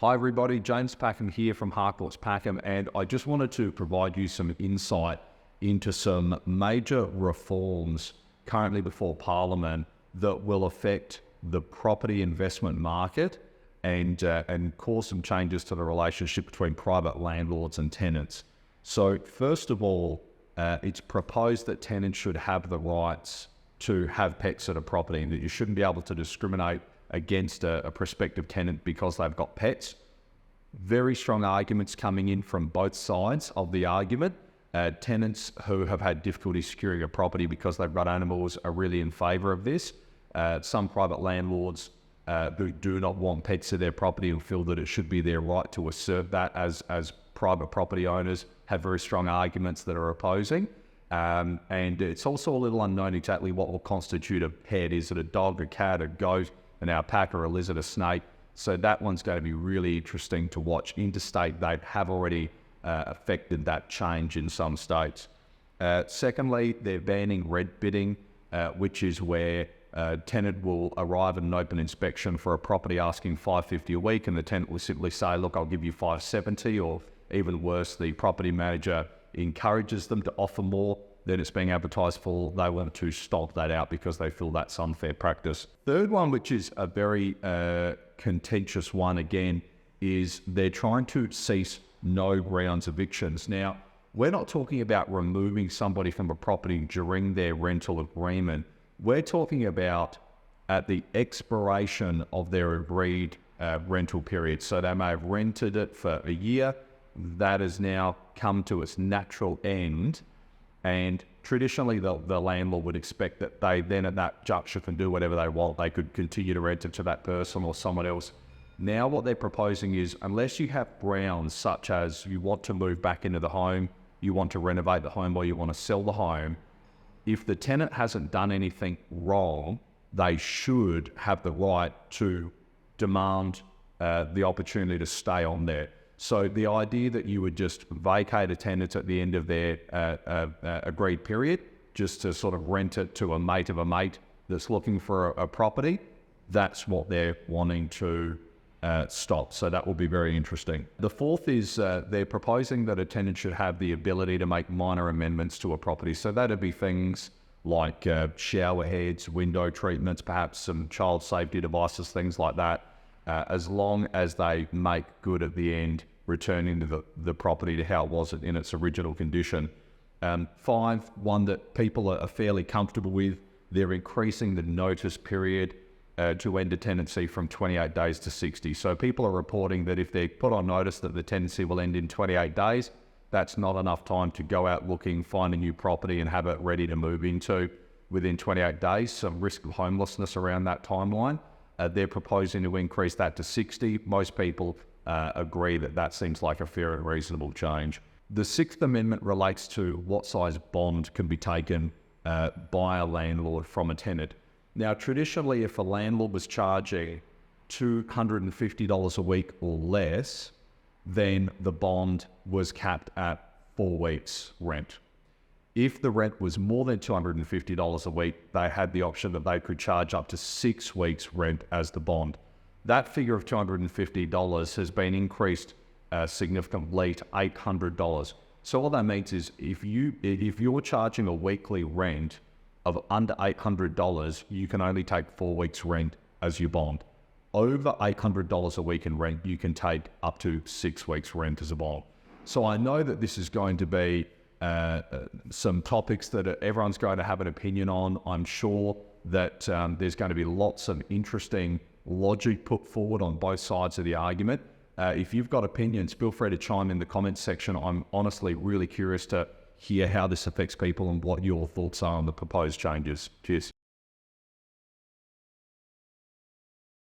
Hi everybody, James Packham here from Harcourts Packham, and I just wanted to provide you some insight into some major reforms currently before Parliament that will affect the property investment market and cause some changes to the relationship between private landlords and tenants. So first of all, it's proposed that tenants should have the rights to have pets at a property and that you shouldn't be able to discriminate against a prospective tenant because they've got pets. Very strong arguments coming in from both sides of the argument. Tenants who have had difficulty securing a property because they've got animals are really in favour of this. Some private landlords who do not want pets at their property and feel that it should be their right to assert that as private property owners have very strong arguments that are opposing. And it's also a little unknown exactly what will constitute a pet. Is it a dog, a cat, a goat, an alpaca, a lizard, a snake? So that one's going to be really interesting to watch. Interstate, they have already affected that change in some states. Secondly, they're banning rent bidding, which is where a tenant will arrive at an open inspection for a property asking $550 a week, and the tenant will simply say, look, I'll give you $570, or even worse, the property manager encourages them to offer more than it's being advertised for. They want to stop that out because they feel that's unfair practice. Third one, which is a very contentious one again, is they're trying to cease no grounds evictions. Now, we're not talking about removing somebody from a property during their rental agreement. We're talking about at the expiration of their agreed rental period. So they may have rented it for a year. That has now come to its natural end. And traditionally, the landlord would expect that they then at that juncture can do whatever they want. They could continue to rent it to that person or someone else. Now what they're proposing is, unless you have grounds such as you want to move back into the home, you want to renovate the home, or you want to sell the home, if the tenant hasn't done anything wrong, they should have the right to demand the opportunity to stay on there. So the idea that you would just vacate a tenant at the end of their agreed period, just to sort of rent it to a mate of a mate that's looking for a property, that's what they're wanting to stop. So that will be very interesting. The fourth is they're proposing that a tenant should have the ability to make minor amendments to a property. So that'd be things like shower heads, window treatments, perhaps some child safety devices, things like that. As long as they make good at the end, returning to the property to how it was in its original condition. Five, one that people are fairly comfortable with, they're increasing the notice period to end a tenancy from 28 days to 60. So people are reporting that if they put on notice that the tenancy will end in 28 days, that's not enough time to go out looking, find a new property and have it ready to move into within 28 days. Some risk of homelessness around that timeline. They're proposing to increase that to 60. Most people agree that that seems like a fair and reasonable change. The Sixth Amendment relates to what size bond can be taken by a landlord from a tenant. Now, traditionally, if a landlord was charging $250 a week or less, then the bond was capped at 4 weeks' rent. If the rent was more than $250 a week, they had the option that they could charge up to 6 weeks' rent as the bond. That figure of $250 has been increased significantly to $800. So what that means is if you're charging a weekly rent of under $800, you can only take 4 weeks' rent as your bond. Over $800 a week in rent, you can take up to 6 weeks' rent as a bond. So I know that this is going to be some topics that everyone's going to have an opinion on. I'm sure that there's going to be lots of interesting logic put forward on both sides of the argument. If you've got opinions, feel free to chime in the comments section. I'm honestly really curious to hear how this affects people and what your thoughts are on the proposed changes. Cheers.